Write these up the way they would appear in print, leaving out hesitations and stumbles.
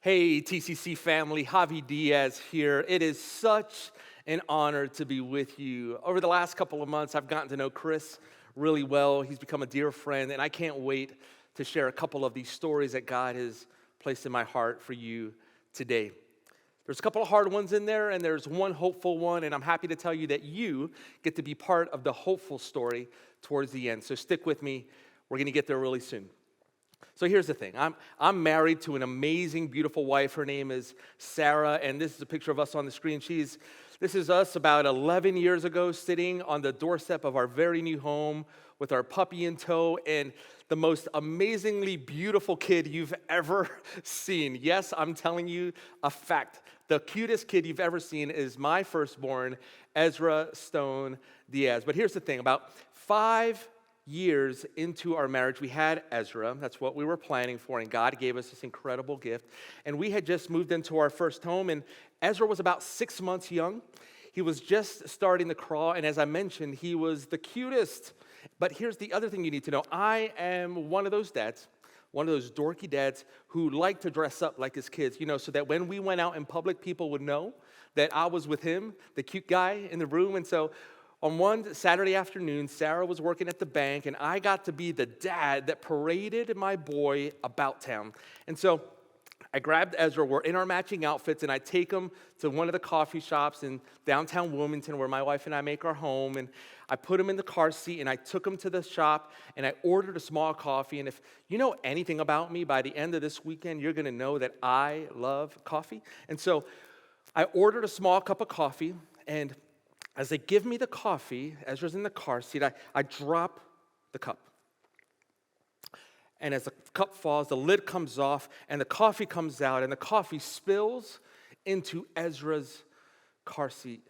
Hey, TCC family, Javy Diaz here. It is such an honor to be with you. Over the last couple of months, I've gotten to know Chris really well. He's become a dear friend, and I can't wait to share a couple of these stories that God has placed in my heart for you today. There's a couple of hard ones in there, and there's one hopeful one, and I'm happy to tell you that you get to be part of the hopeful story towards the end. So stick with me. We're going to get there really soon. So here's the thing. I'm married to an amazing, beautiful wife. Her name is Sarah, and this is a picture of us on the screen. This is us about 11 years ago, sitting on the doorstep of our very new home with our puppy in tow, and the most amazingly beautiful kid you've ever seen. Yes, I'm telling you a fact. The cutest kid you've ever seen is my firstborn, Ezra Stone Diaz. But here's the thing. About 5 years into our marriage, we had Ezra. That's what we were planning for, and God gave us this incredible gift. And we had just moved into our first home, and Ezra was about 6 months young. He was just starting to crawl, and as I mentioned, he was the cutest. But here's the other thing you need to know. I am one of those dads, one of those dorky dads who like to dress up like his kids, so that when we went out in public, people would know that I was with him, the cute guy in the room. And so on one Saturday afternoon, Sarah was working at the bank, and I got to be the dad that paraded my boy about town. And so I grabbed Ezra. We're in our matching outfits, and I take him to one of the coffee shops in downtown Wilmington where my wife and I make our home. And I put him in the car seat, and I took him to the shop, and I ordered a small coffee. And if you know anything about me, by the end of this weekend, you're going to know that I love coffee. And so I ordered a small cup of coffee, and as they give me the coffee, Ezra's in the car seat, I drop the cup. And as the cup falls, the lid comes off, and the coffee comes out, and the coffee spills into Ezra's car seat.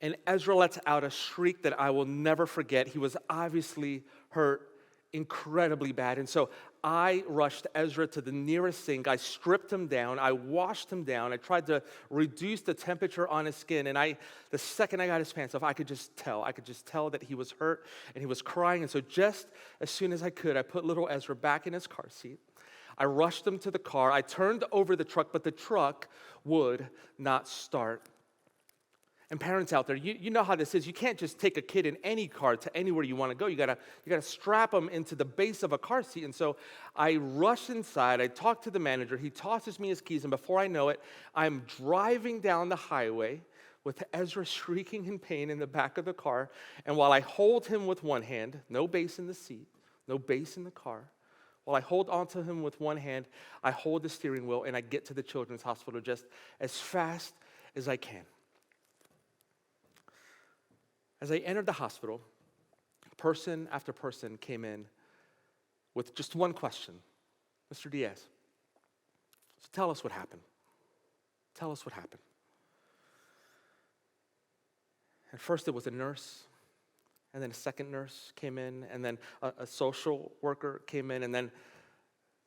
And Ezra lets out a shriek that I will never forget. He was obviously hurt incredibly bad. And so I rushed Ezra to the nearest sink. I stripped him down. I washed him down. I tried to reduce the temperature on his skin. And the second I got his pants off, I could just tell that he was hurt and he was crying. And so just as soon as I could, I put little Ezra back in his car seat. I rushed him to the car. I turned over the truck, but the truck would not start. And parents out there, you know how this is. You can't just take a kid in any car to anywhere you want to go. You gotta strap them into the base of a car seat. And so I rush inside. I talk to the manager. He tosses me his keys, and before I know it, I'm driving down the highway with Ezra shrieking in pain in the back of the car. And while I hold him with one hand, no base in the seat, no base in the car, while I hold onto him with one hand, I hold the steering wheel, and I get to the children's hospital just as fast as I can. As I entered the hospital, person after person came in with just one question. Mr. Diaz, so tell us what happened. Tell us what happened. And first it was a nurse, and then a second nurse came in, and then a social worker came in, and then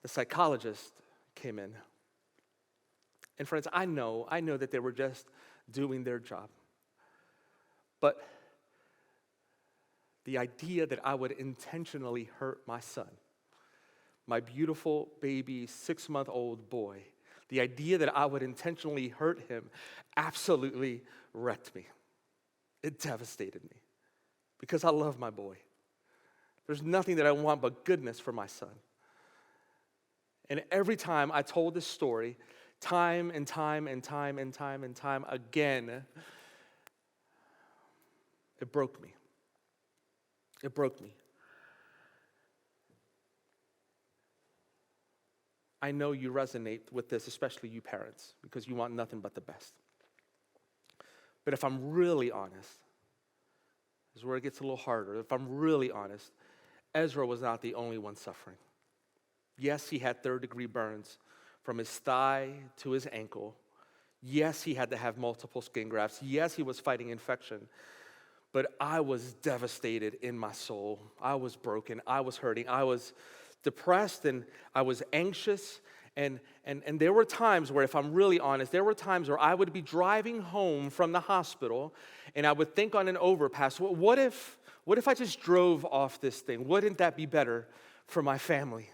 the psychologist came in. And friends, I know that they were just doing their job. But the idea that I would intentionally hurt my son, my beautiful baby 6-month-old boy, the idea that I would intentionally hurt him absolutely wrecked me. It devastated me because I love my boy. There's nothing that I want but goodness for my son. And every time I told this story, time and time again, it broke me. It broke me. I know you resonate with this, especially you parents, because you want nothing but the best. But if I'm really honest, this is where it gets a little harder. If I'm really honest, Ezra was not the only one suffering. Yes, he had third-degree burns from his thigh to his ankle. Yes, he had to have multiple skin grafts. Yes, he was fighting infection. But I was devastated in my soul. I was broken. I was hurting. I was depressed, and I was anxious. And there were times where, if I'm really honest, there were times where I would be driving home from the hospital, and I would think on an overpass, what if I just drove off this thing? Wouldn't that be better for my family?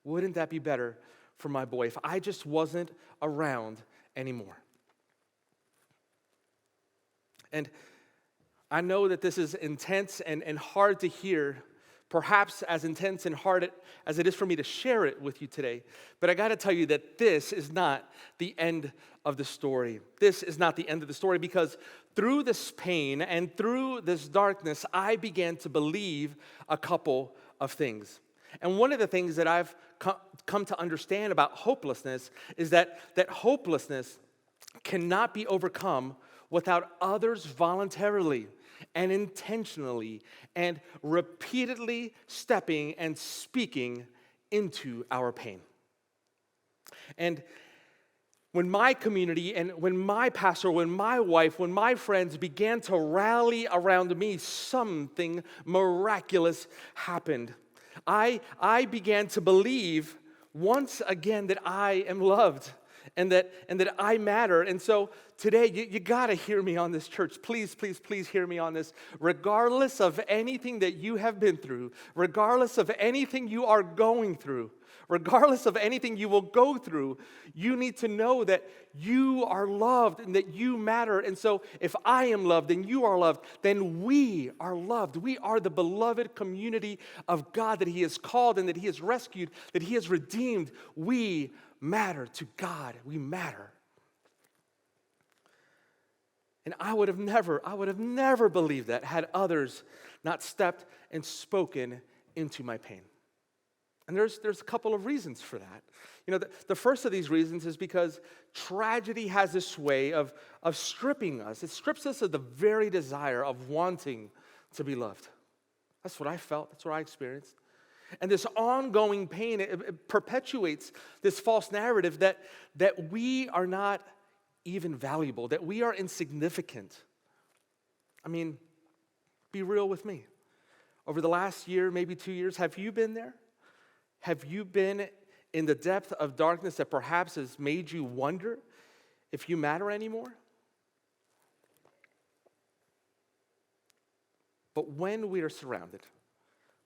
Wouldn't that be better for my boy if I just wasn't around anymore. And I know that this is intense and hard to hear, perhaps as intense and hard as it is for me to share it with you today. But I got to tell you that this is not the end of the story. This is not the end of the story, because through this pain and through this darkness, I began to believe a couple of things. And one of the things that I've come to understand about hopelessness is that hopelessness cannot be overcome without others voluntarily and intentionally and repeatedly stepping and speaking into our pain. And when my community and when my pastor, when my wife, when my friends began to rally around me, something miraculous happened. I began to believe once again that I am loved and that I matter. And so today, you got to hear me on this, church. Please, please, please hear me on this. Regardless of anything that you have been through, regardless of anything you are going through, regardless of anything you will go through, you need to know that you are loved and that you matter. And so if I am loved and you are loved, then we are loved. We are the beloved community of God that He has called and that He has rescued, that He has redeemed. We matter to God. We matter. And I would have never believed that had others not stepped and spoken into my pain. And there's a couple of reasons for that. You know, the first of these reasons is because tragedy has this way of stripping us. It strips us of the very desire of wanting to be loved. That's what I felt. That's what I experienced. And this ongoing pain, it perpetuates this false narrative that we are not even valuable, that we are insignificant. I mean, be real with me. Over the last year, maybe 2 years, have you been there? Have you been in the depth of darkness that perhaps has made you wonder if you matter anymore? But when we are surrounded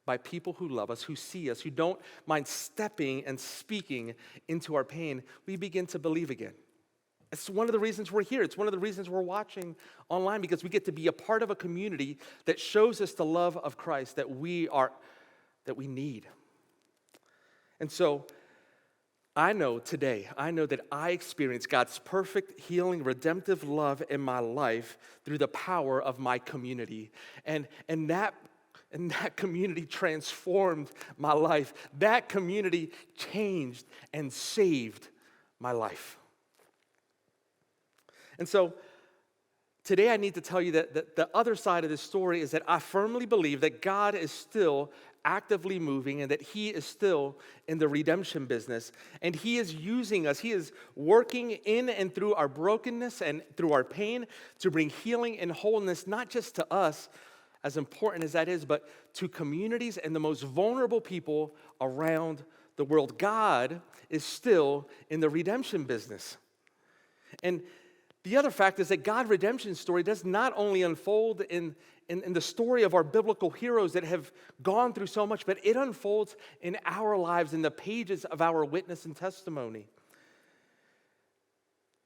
by people who love us, who see us, who don't mind stepping and speaking into our pain, we begin to believe again. It's one of the reasons we're here. It's one of the reasons we're watching online, because we get to be a part of a community that shows us the love of Christ that we need. And so I know that I experience God's perfect, healing, redemptive love in my life through the power of my community. And that community transformed my life. That community changed and saved my life. And so today I need to tell you that the other side of this story is that I firmly believe that God is still actively moving and that He is still in the redemption business. And He is using us. He is working in and through our brokenness and through our pain to bring healing and wholeness, not just to us, as important as that is, but to communities and the most vulnerable people around the world. God is still in the redemption business. And the other fact is that God's redemption story does not only unfold in the story of our biblical heroes that have gone through so much, but it unfolds in our lives, in the pages of our witness and testimony.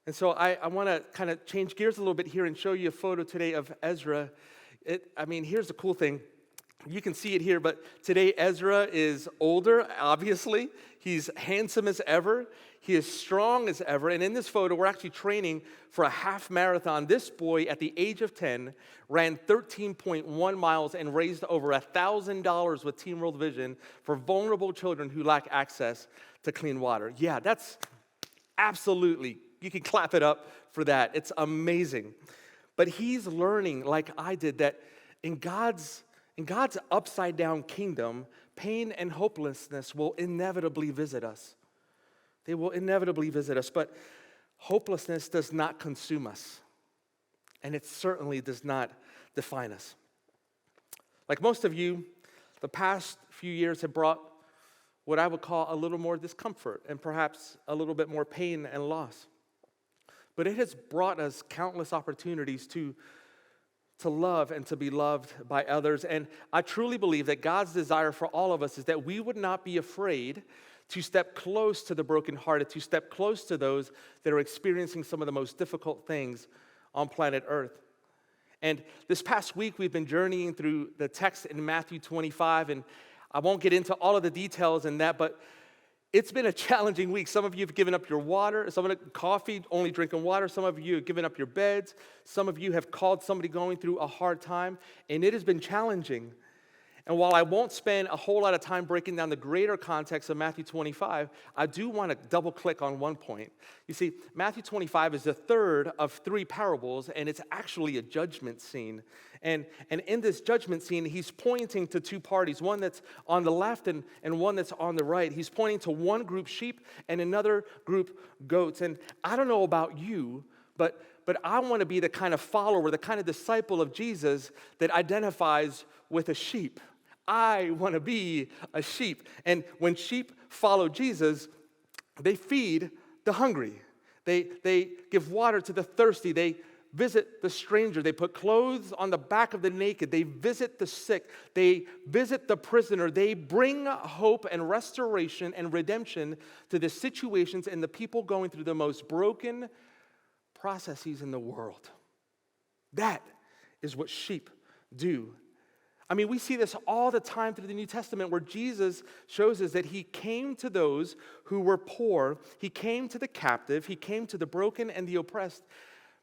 And so I want to kind of change gears a little bit here and show you a photo today of Ezra. Here's the cool thing. You can see it here, but today Ezra is older, obviously. He's handsome as ever. He is strong as ever. And in this photo, we're actually training for a half marathon. This boy, at the age of 10, ran 13.1 miles and raised over $1,000 with Team World Vision for vulnerable children who lack access to clean water. Yeah, that's absolutely, you can clap it up for that. It's amazing. But he's learning, like I did, that in God's upside-down kingdom, pain and hopelessness will inevitably visit us. They will inevitably visit us, but hopelessness does not consume us, and it certainly does not define us. Like most of you, the past few years have brought what I would call a little more discomfort and perhaps a little bit more pain and loss. But it has brought us countless opportunities to love and to be loved by others. And I truly believe that God's desire for all of us is that we would not be afraid to step close to the brokenhearted, to step close to those that are experiencing some of the most difficult things on planet Earth. And this past week, we've been journeying through the text in Matthew 25, and I won't get into all of the details in that, but it's been a challenging week. Some of you have given up your water, some of you coffee, only drinking water. Some of you have given up your beds. Some of you have called somebody going through a hard time, and it has been challenging. And while I won't spend a whole lot of time breaking down the greater context of Matthew 25, I do want to double click on one point. You see, Matthew 25 is the third of three parables, and it's actually a judgment scene. And in this judgment scene, he's pointing to two parties, one that's on the left and one that's on the right. He's pointing to one group sheep and another group goats. And I don't know about you, but I want to be the kind of follower, the kind of disciple of Jesus that identifies with a sheep. I want to be a sheep. And when sheep follow Jesus, they feed the hungry. They give water to the thirsty. They visit the stranger. They put clothes on the back of the naked. They visit the sick. They visit the prisoner. They bring hope and restoration and redemption to the situations and the people going through the most broken processes in the world. That is what sheep do. I mean, we see this all the time through the New Testament where Jesus shows us that he came to those who were poor. He came to the captive. He came to the broken and the oppressed.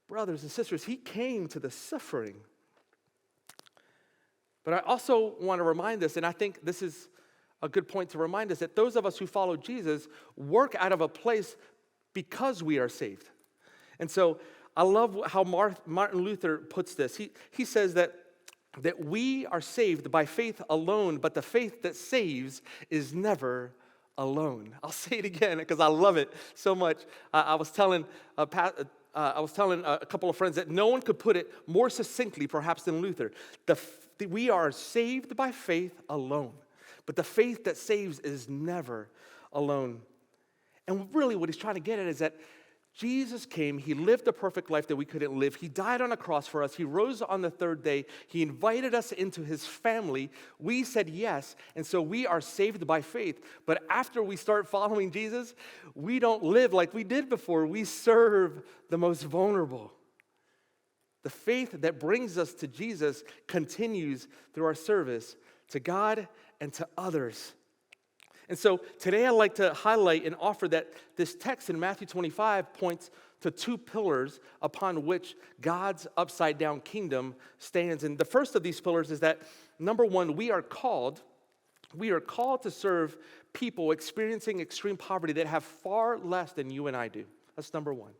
Brothers and sisters, he came to the suffering. But I also want to remind us, and I think this is a good point to remind us, that those of us who follow Jesus work out of a place because we are saved. And so I love how Martin Luther puts this. He says that we are saved by faith alone, but the faith that saves is never alone. I'll say it again because I love it so much. I was telling a couple of friends that no one could put it more succinctly, perhaps, than Luther. We are saved by faith alone, but the faith that saves is never alone. And really what he's trying to get at is that Jesus came, he lived the perfect life that we couldn't live. He died on a cross for us. He rose on the third day. He invited us into his family. We said yes, and so we are saved by faith. But after we start following Jesus, we don't live like we did before. We serve the most vulnerable. The faith that brings us to Jesus continues through our service to God and to others. And so today I'd like to highlight and offer that this text in Matthew 25 points to two pillars upon which God's upside-down kingdom stands. And the first of these pillars is that, number one, we are called to serve people experiencing extreme poverty that have far less than you and I do. That's number one.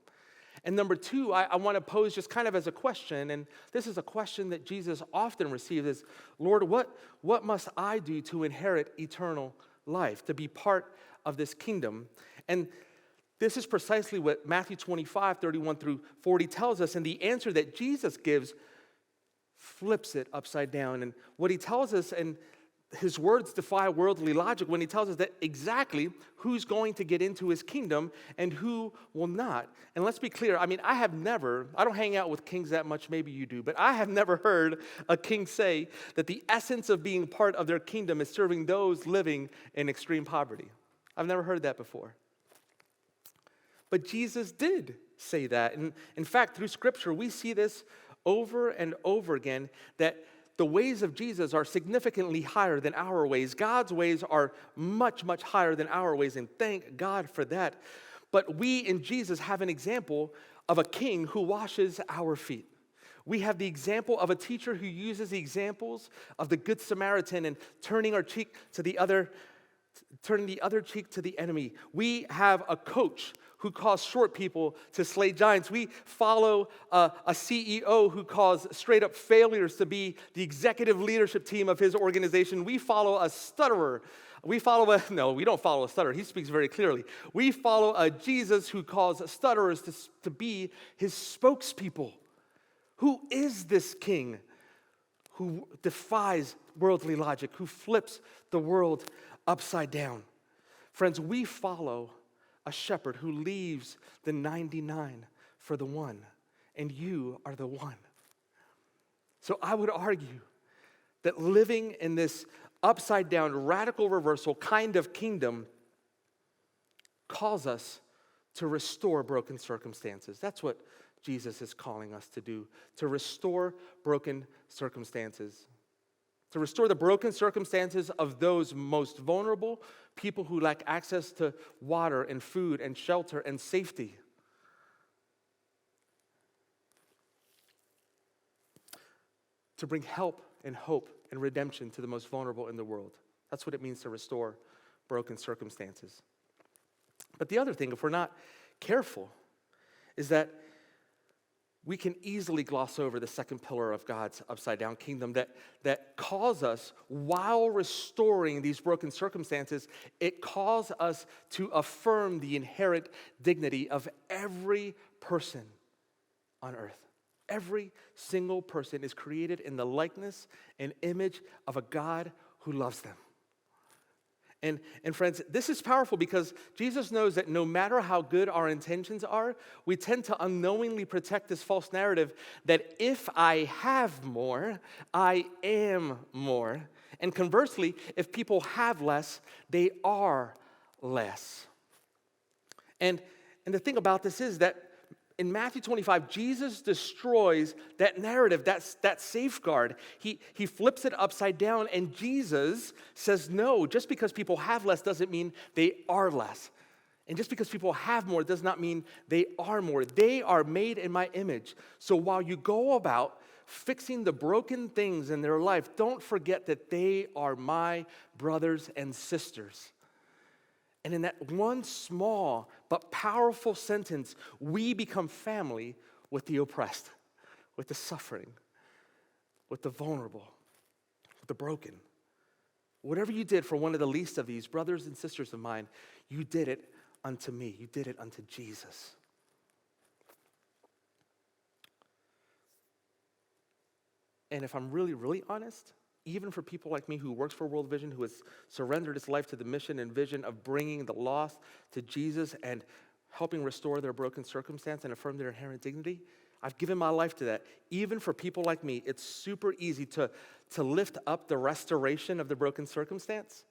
And number two, I want to pose just kind of as a question, and this is a question that Jesus often receives, is, Lord, what must I do to inherit eternal life, to be part of this kingdom? And this is precisely what Matthew 25, 31 through 40 tells us, and the answer that Jesus gives flips it upside down. And what he tells us, and his words defy worldly logic when he tells us that exactly who's going to get into his kingdom and who will not. And let's be clear, I mean, I don't hang out with kings that much, maybe you do, but I have never heard a king say that the essence of being part of their kingdom is serving those living in extreme poverty. I've never heard that before. But Jesus did say that. And in fact, through Scripture, we see this over and over again, that the ways of Jesus are significantly higher than our ways. God's ways are much, much higher than our ways, and thank God for that. But we in Jesus have an example of a king who washes our feet. We have the example of a teacher who uses the examples of the Good Samaritan and turning the other cheek to the enemy. We have a coach who calls short people to slay giants. We follow a CEO who calls straight up failures to be the executive leadership team of his organization. We follow a stutterer. We don't follow a stutterer. He speaks very clearly. We follow a Jesus who calls stutterers to be his spokespeople. Who is this king who defies worldly logic, who flips the world upside down? Friends, we follow a shepherd who leaves the 99 for the one, and you are the one. So I would argue that living in this upside down, radical reversal kind of kingdom calls us to restore broken circumstances. That's what Jesus is calling us to do, to restore broken circumstances. To restore the broken circumstances of those most vulnerable, people who lack access to water and food and shelter and safety. To bring help and hope and redemption to the most vulnerable in the world. That's what it means to restore broken circumstances. But the other thing, if we're not careful, is that we can easily gloss over the second pillar of God's upside-down kingdom that calls us, while restoring these broken circumstances, it calls us to affirm the inherent dignity of every person on earth. Every single person is created in the likeness and image of a God who loves them. And friends, this is powerful because Jesus knows that no matter how good our intentions are, we tend to unknowingly protect this false narrative that if I have more, I am more. And conversely, if people have less, they are less. And the thing about this is that in Matthew 25, Jesus destroys that narrative, that safeguard. He flips it upside down, and Jesus says, no, just because people have less doesn't mean they are less. And just because people have more does not mean they are more. They are made in my image. So while you go about fixing the broken things in their life, don't forget that they are my brothers and sisters. And in that one small but powerful sentence, we become family with the oppressed, with the suffering, with the vulnerable, with the broken. Whatever you did for one of the least of these brothers and sisters of mine, you did it unto me. You did it unto Jesus. And if I'm really, really honest, even for people like me who works for World Vision, who has surrendered his life to the mission and vision of bringing the lost to Jesus and helping restore their broken circumstance and affirm their inherent dignity, I've given my life to that. Even for people like me, it's super easy to lift up the restoration of the broken circumstance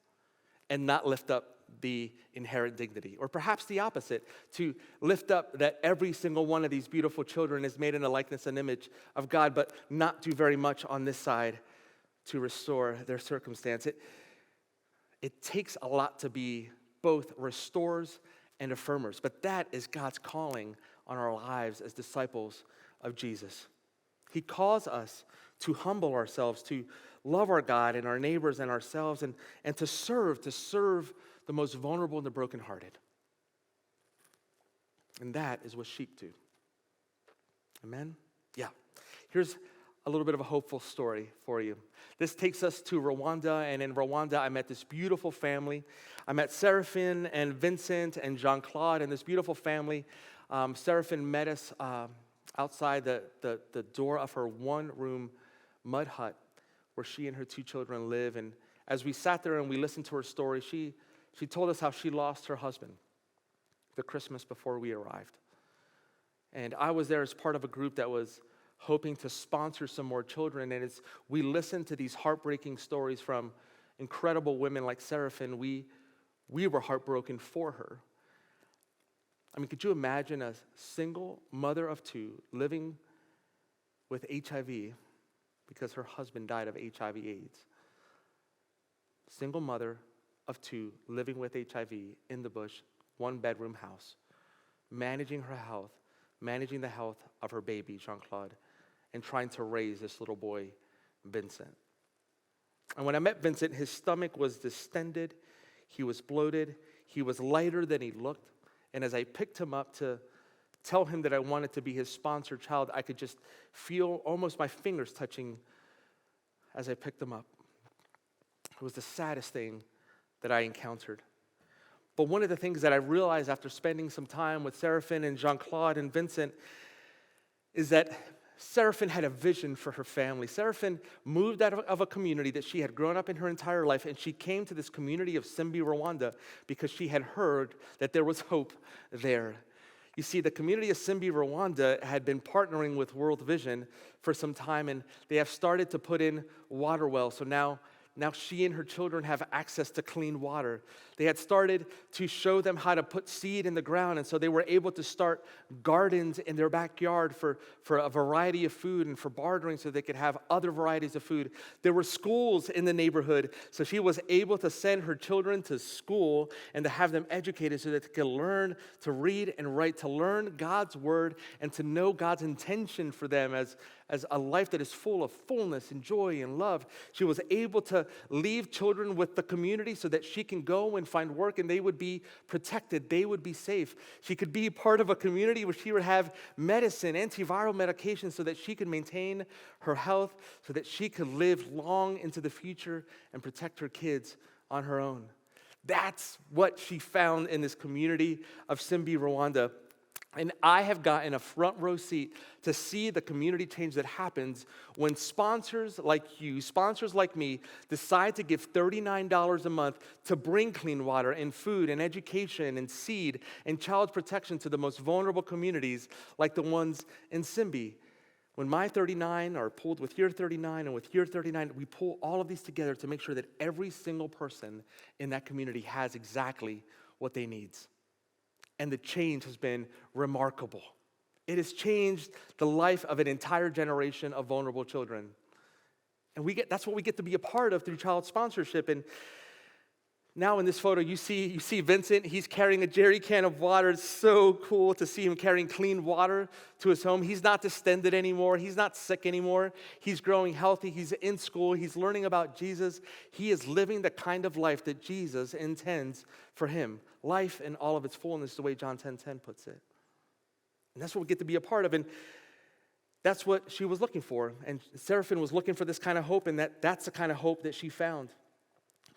and not lift up the inherent dignity. Or perhaps the opposite, to lift up that every single one of these beautiful children is made in the likeness and image of God, but not do very much on this side to restore their circumstance. It takes a lot to be both restorers and affirmers, but that is God's calling on our lives as disciples of Jesus. He calls us to humble ourselves, to love our God and our neighbors and ourselves, and to serve the most vulnerable and the brokenhearted. And that is what sheep do. Amen? Yeah. Here's a little bit of a hopeful story for you. This takes us to Rwanda, and in Rwanda, I met this beautiful family. I met Seraphine and Vincent and Jean-Claude and this beautiful family. Seraphine met us outside the door of her one-room mud hut where she and her two children live. And as we sat there and we listened to her story, she told us how she lost her husband the Christmas before we arrived. And I was there as part of a group that was hoping to sponsor some more children. And as we listened to these heartbreaking stories from incredible women like Seraphine, we were heartbroken for her. I mean, could you imagine a single mother of two living with HIV because her husband died of HIV/AIDS? Single mother of two living with HIV in the bush, one-bedroom house, managing her health, managing the health of her baby, Jean-Claude, and trying to raise this little boy, Vincent. And when I met Vincent, his stomach was distended, he was bloated, he was lighter than he looked, and as I picked him up to tell him that I wanted to be his sponsored child, I could just feel almost my fingers touching as I picked him up. It was the saddest thing that I encountered. But one of the things that I realized after spending some time with Seraphine and Jean-Claude and Vincent is that Seraphine had a vision for her family. Seraphine moved out of a community that she had grown up in her entire life, and she came to this community of Simbi, Rwanda, because she had heard that there was hope there. You see, the community of Simbi, Rwanda had been partnering with World Vision for some time, and they have started to put in water wells. So now now she and her children have access to clean water. They had started to show them how to put seed in the ground, and so they were able to start gardens in their backyard for a variety of food and for bartering so they could have other varieties of food. There were schools in the neighborhood, so she was able to send her children to school and to have them educated so that they could learn to read and write, to learn God's word and to know God's intention for them as a life that is full of fullness and joy and love. She was able to leave children with the community so that she can go and find work and they would be protected, they would be safe. She could be part of a community where she would have medicine, antiviral medication so that she could maintain her health, so that she could live long into the future and protect her kids on her own. That's what she found in this community of Simbi, Rwanda. And I have gotten a front row seat to see the community change that happens when sponsors like you, sponsors like me, decide to give $39 a month to bring clean water and food and education and seed and child protection to the most vulnerable communities like the ones in Simbi. When my 39 are pulled with your 39 and with your 39, we pull all of these together to make sure that every single person in that community has exactly what they need. And the change has been remarkable. It has changed the life of an entire generation of vulnerable children. And that's what we get to be a part of through child sponsorship. And now in this photo, you see Vincent. He's carrying a jerry can of water. It's so cool to see him carrying clean water to his home. He's not distended anymore. He's not sick anymore. He's growing healthy. He's in school. He's learning about Jesus. He is living the kind of life that Jesus intends for him. Life in all of its fullness, the way John 10:10 puts it. And that's what we get to be a part of. And that's what she was looking for. And Seraphine was looking for this kind of hope, and that's the kind of hope that she found.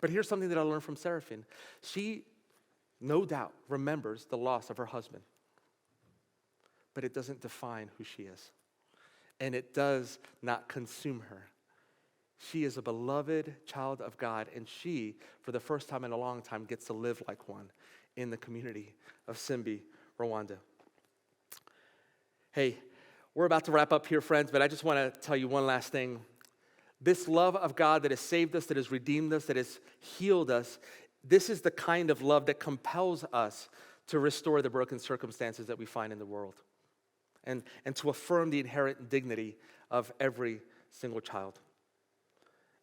But here's something that I learned from Seraphine. She, no doubt, remembers the loss of her husband. But it doesn't define who she is. And it does not consume her. She is a beloved child of God, and she, for the first time in a long time, gets to live like one in the community of Simbi, Rwanda. Hey, we're about to wrap up here, friends, but I just want to tell you one last thing. This love of God that has saved us, that has redeemed us, that has healed us, this is the kind of love that compels us to restore the broken circumstances that we find in the world and to affirm the inherent dignity of every single child.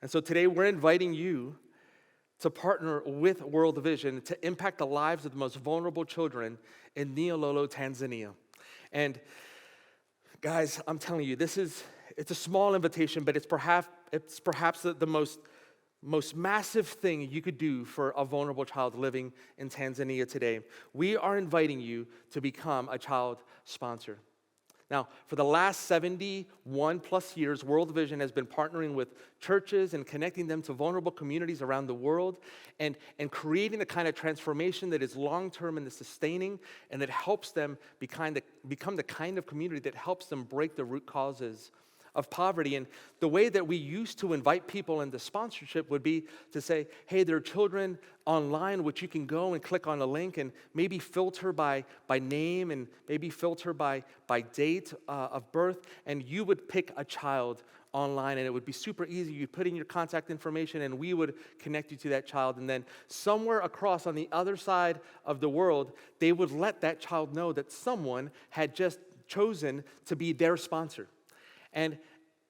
And so today we're inviting you to partner with World Vision to impact the lives of the most vulnerable children in Nyololo, Tanzania. And guys, I'm telling you, it's a small invitation, but it's perhaps the most massive thing you could do for a vulnerable child living in Tanzania today. We are inviting you to become a child sponsor. Now, for the last 71 plus years, World Vision has been partnering with churches and connecting them to vulnerable communities around the world and creating the kind of transformation that is long-term and sustaining and that helps them become the kind of community that helps them break the root causes of poverty. And the way that we used to invite people into sponsorship would be to say, hey, there are children online which you can go and click on a link and maybe filter by name and maybe filter by date of birth, and you would pick a child online, and it would be super easy. You'd put in your contact information and we would connect you to that child, and then somewhere across on the other side of the world, they would let that child know that someone had just chosen to be their sponsor. And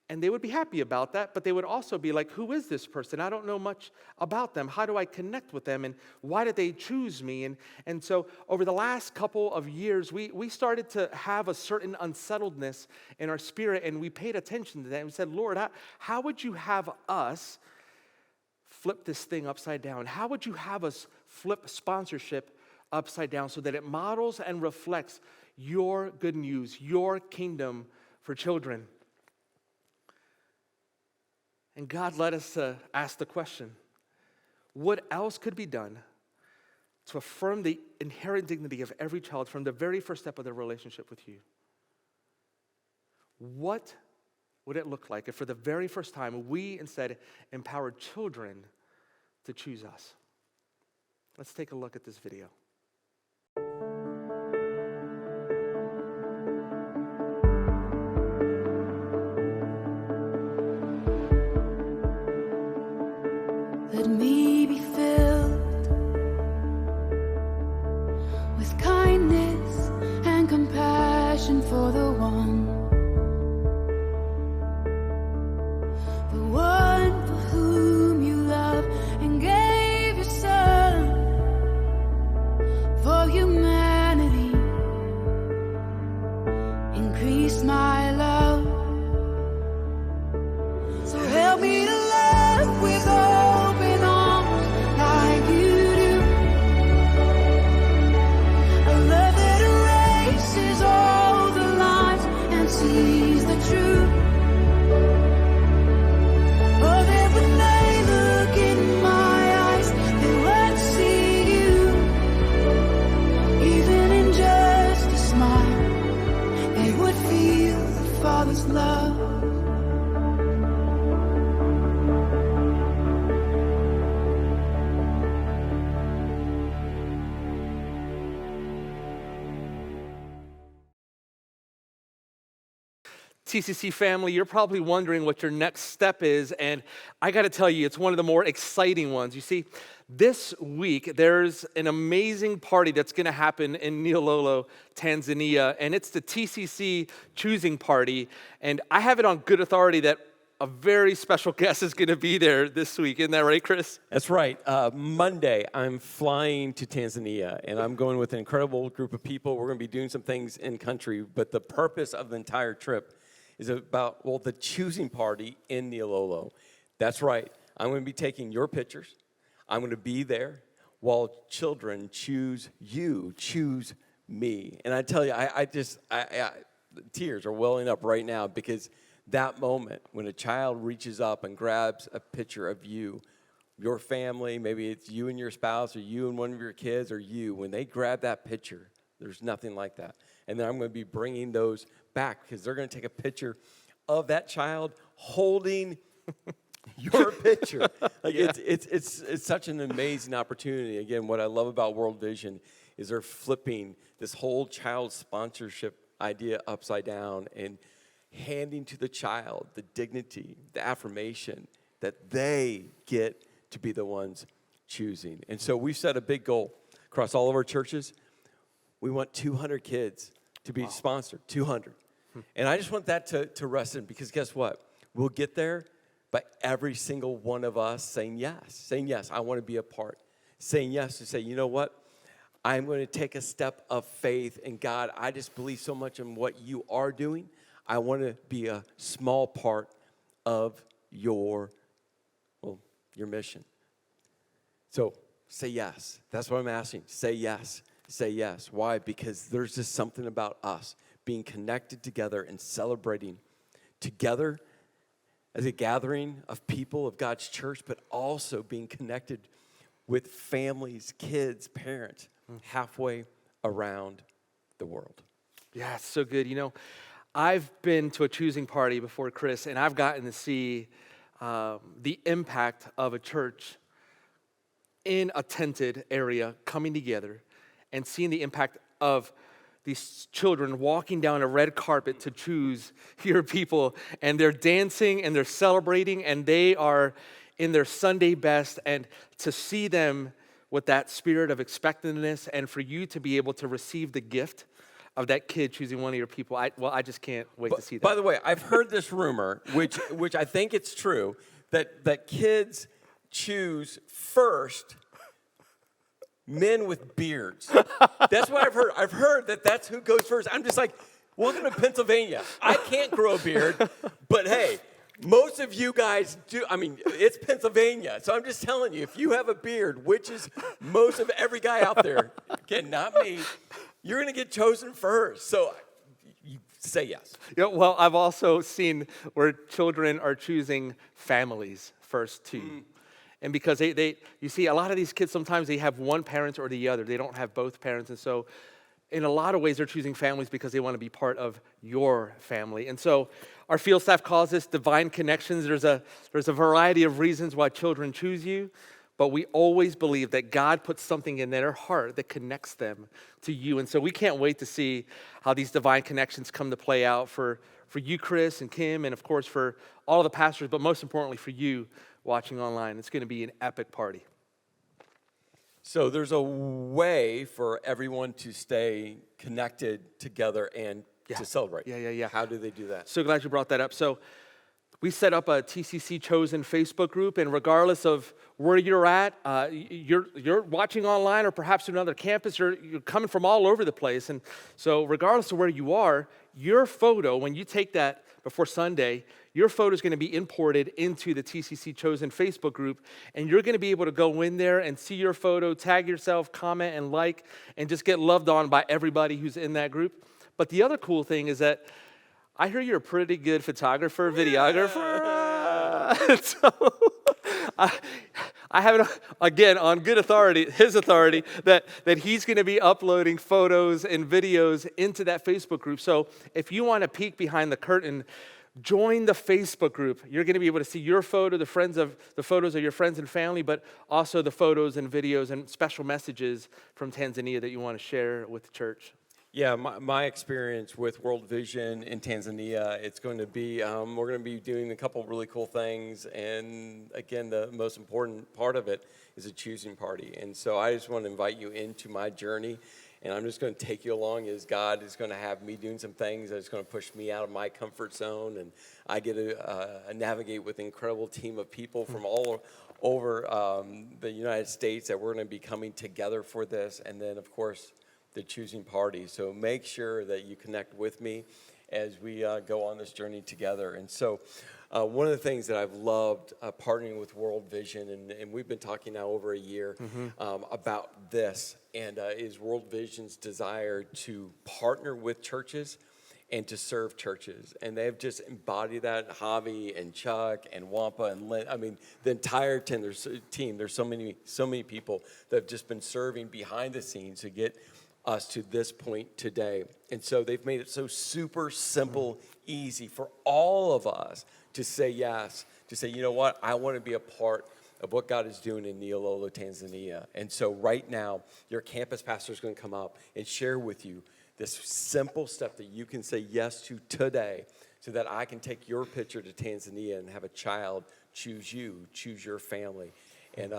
they would be happy about that, but they would also be like, who is this person? I don't know much about them. How do I connect with them? And why did they choose me? And so over the last couple of years, we started to have a certain unsettledness in our spirit, and we paid attention to that. And we said, Lord, how would you have us flip this thing upside down? How would you have us flip sponsorship upside down so that it models and reflects your good news, your kingdom for children? And God led us to ask the question, what else could be done to affirm the inherent dignity of every child from the very first step of their relationship with you? What would it look like if for the very first time we instead empowered children to choose us? Let's take a look at this video. compassion for the one for whom you love and gave your son for humanity. Increase my love. So help me to love with open arms like you do. A love that erases all the lies and sees the truth. Oh, that when they look in my eyes, they would see you. Even in just a smile, they would feel the Father's love. TCC family, you're probably wondering what your next step is, and I got to tell you, it's one of the more exciting ones. You see, this week, there's an amazing party that's going to happen in Nyololo, Tanzania, and it's the TCC Choosing Party, and I have it on good authority that a very special guest is going to be there this week. Isn't that right, Chris? That's right. Monday, I'm flying to Tanzania, and I'm going with an incredible group of people. We're going to be doing some things in country, but the purpose of the entire trip is about, well, the choosing party in Nyololo. That's right. I'm going to be taking your pictures. I'm going to be there while children choose you, choose me. And I tell you, I tears are welling up right now because that moment when a child reaches up and grabs a picture of you, your family, maybe it's you and your spouse or you and one of your kids or you, when they grab that picture, there's nothing like that. And then I'm going to be bringing those back because they're going to take a picture of that child holding your picture. Like yeah. It's such an amazing opportunity. Again, what I love about World Vision is they're flipping this whole child sponsorship idea upside down and handing to the child the dignity, the affirmation that they get to be the ones choosing. And so we've set a big goal across all of our churches. We want 200 kids to be sponsored, 200. And I just want that to rest in, because guess what? We'll get there by every single one of us saying yes, I want to be a part. Saying yes to say, you know what? I'm going to take a step of faith in God. I just believe so much in what you are doing. I want to be a small part of your mission. So say yes. That's what I'm asking. Say yes. Say yes. Why? Because there's just something about us being connected together and celebrating together as a gathering of people of God's church, but also being connected with families, kids, parents, halfway around the world. Yeah, it's so good. You know, I've been to a choosing party before, Chris, and I've gotten to see the impact of a church in a tented area coming together and seeing the impact of these children walking down a red carpet to choose your people, and they're dancing and they're celebrating and they are in their Sunday best, and to see them with that spirit of expectantness and for you to be able to receive the gift of that kid choosing one of your people, I just can't wait to see that. By the way, I've heard this rumor, which I think it's true, that kids choose first men with beards. That's what I've heard. I've heard that that's who goes first. I'm just like, welcome to Pennsylvania. I can't grow a beard, but hey, most of you guys do. I mean, it's Pennsylvania. So I'm just telling you, if you have a beard, which is most of every guy out there, again, not me, you're going to get chosen first. So you say yes. Yeah, well, I've also seen where children are choosing families first too. And because you see, a lot of these kids, sometimes they have one parent or the other. They don't have both parents. And so in a lot of ways, they're choosing families because they want to be part of your family. And so our field staff calls this divine connections. There's a variety of reasons why children choose you, but we always believe that God puts something in their heart that connects them to you. And so we can't wait to see how these divine connections come to play out for you, Chris, and Kim, and of course for all of the pastors, but most importantly for you watching online. It's going to be an epic party. So there's a way for everyone to stay connected together and to celebrate. Yeah. How do they do that? So glad you brought that up. So we set up a TCC Chosen Facebook group, and regardless of where you're at, you're watching online or perhaps in another campus, you're coming from all over the place. And so regardless of where you are, your photo, when you take that before Sunday, your photo is going to be imported into the TCC Chosen Facebook group, and you're going to be able to go in there and see your photo, tag yourself, comment, and like, and just get loved on by everybody who's in that group. But the other cool thing is that I hear you're a pretty good photographer, videographer. So I have it, again, on good authority, his authority, that he's going to be uploading photos and videos into that Facebook group. So if you want to peek behind the curtain, join the Facebook group. You're going to be able to see your photo, the photos of your friends and family, but also the photos and videos and special messages from Tanzania that you want to share with the church. Yeah, my experience with World Vision in Tanzania, it's going to be, we're going to be doing a couple really cool things. And again, the most important part of it is a choosing party. And so I just want to invite you into my journey. And I'm just going to take you along as God is going to have me doing some things that's going to push me out of my comfort zone. And I get to navigate with an incredible team of people from all over the United States that we're going to be coming together for this. And then, of course, the choosing party. So make sure that you connect with me as we go on this journey together. And so one of the things that I've loved partnering with World Vision, and we've been talking now over a year about this, and is World Vision's desire to partner with churches and to serve churches. And they've just embodied that. Javy and Chuck and Wampa and Lynn. I mean, the entire team, there's so many people that have just been serving behind the scenes to get us to this point today. And so they've made it so super simple, easy for all of us to say yes, to say, you know what, I want to be a part of what God is doing in Nyololo, Tanzania. And so right now, your campus pastor is going to come up and share with you this simple step that you can say yes to today so that I can take your picture to Tanzania and have a child choose you, choose your family. And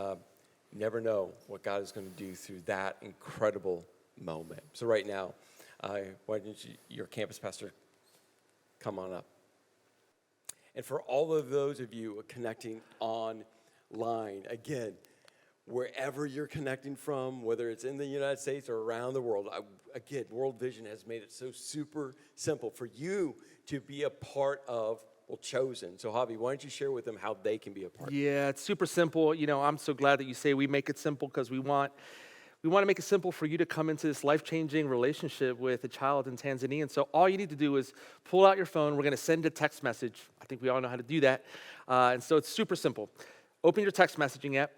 never know what God is going to do through that incredible moment. So right now, why don't your campus pastor come on up? And for all of those of you connecting online, again, wherever you're connecting from, whether it's in the United States or around the world, again, World Vision has made it so super simple for you to be a part of, well, chosen. So Javy, why don't you share with them how they can be a part? Yeah, it's super simple. You know, I'm so glad that you say we make it simple because we want to make it simple for you to come into this life-changing relationship with a child in Tanzania. And so all you need to do is pull out your phone. We're going to send a text message. I think we all know how to do that. And so it's super simple. Open your text messaging app.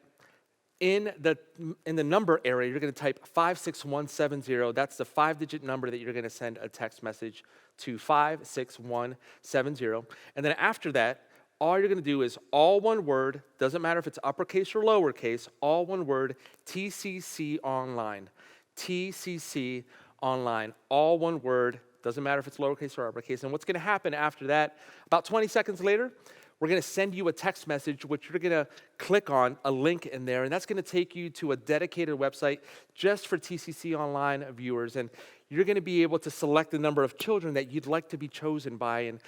In the number area, you're going to type 56170. That's the 5-digit number that you're going to send a text message to, 56170. And then after that, all you're going to do is all one word, doesn't matter if it's uppercase or lowercase, all one word, TCC Online. TCC Online, all one word, doesn't matter if it's lowercase or uppercase. And what's going to happen after that, about 20 seconds later, we're going to send you a text message, which you're going to click on a link in there, and that's going to take you to a dedicated website just for TCC Online viewers. And you're going to be able to select the number of children that you'd like to be chosen by. And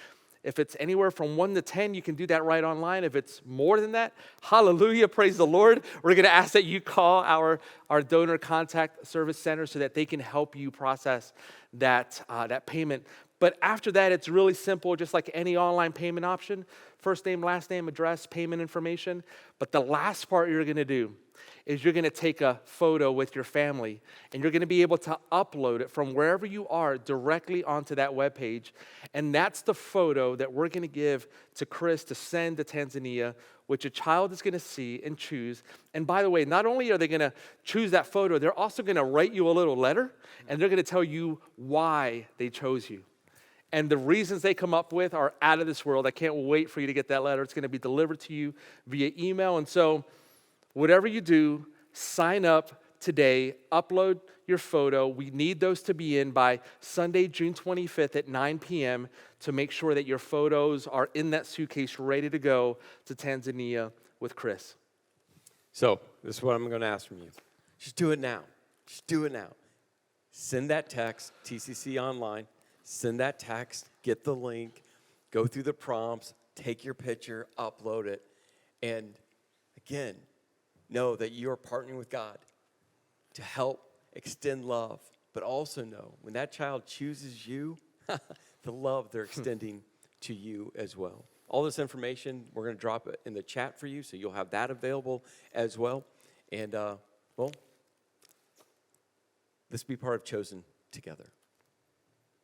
if it's anywhere from 1 to 10, you can do that right online. If it's more than that, hallelujah, praise the Lord. We're going to ask that you call our donor contact service center so that they can help you process that payment. But after that, it's really simple, just like any online payment option. First name, last name, address, payment information. But the last part you're going to do is you're going to take a photo with your family, and you're going to be able to upload it from wherever you are directly onto that webpage. And that's the photo that we're going to give to Chris to send to Tanzania, which a child is going to see and choose. And by the way, not only are they going to choose that photo, they're also going to write you a little letter, and they're going to tell you why they chose you. And the reasons they come up with are out of this world. I can't wait for you to get that letter. It's going to be delivered to you via email. And so whatever you do, sign up today, upload your photo. We need those to be in by Sunday, June 25th at 9 p.m. to make sure that your photos are in that suitcase ready to go to Tanzania with Chris. So this is what I'm going to ask from you. Just do it now. Just do it now. Send that text, TCC Online. Send that text, get the link, go through the prompts, take your picture, upload it. And again, know that you are partnering with God to help extend love. But also know when that child chooses you, the love they're extending to you as well. All this information, we're going to drop it in the chat for you, so you'll have that available as well. And, well, let's be part of Chosen together.